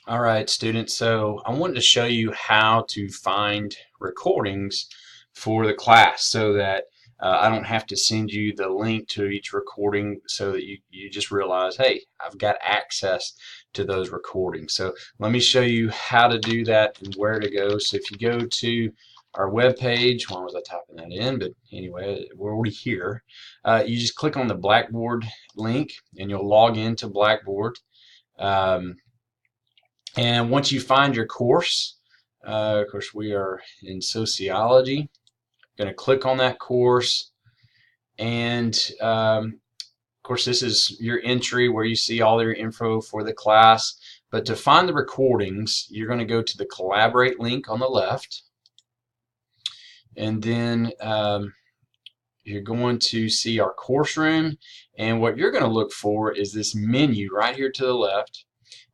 All right, students. So I wanted to show you how to find recordings for the class so that I don't have to send you the link to each recording so that you just realize, hey, I've got access to those recordings. So let me show you how to do that and where to go. So if you go to our web page, why was I typing that in? But anyway, we're already here. You just click on the Blackboard link and you'll log into Blackboard. Um, and once you find your course, of course, we are in sociology. Going to click on that course, and of course, this is your entry where you see all your info for the class. But to find the recordings, you're going to go to the Collaborate link on the left, and then you're going to see our course room. And what you're going to look for is this menu right here to the left,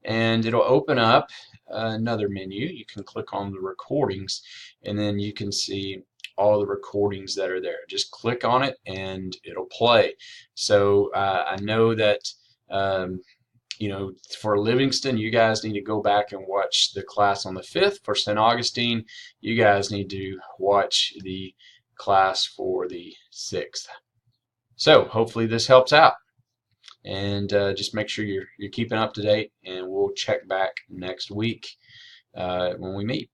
and it'll open up another menu. You can click on the recordings and then you can see all the recordings that are there. Just click on it and it'll play. So I know that for Livingston, you guys need to go back and watch the class on the 5th. For St. Augustine, you guys need to watch the class for the 6th. So hopefully this helps out, and just make sure you're keeping up to date, and we'll check back next week when we meet.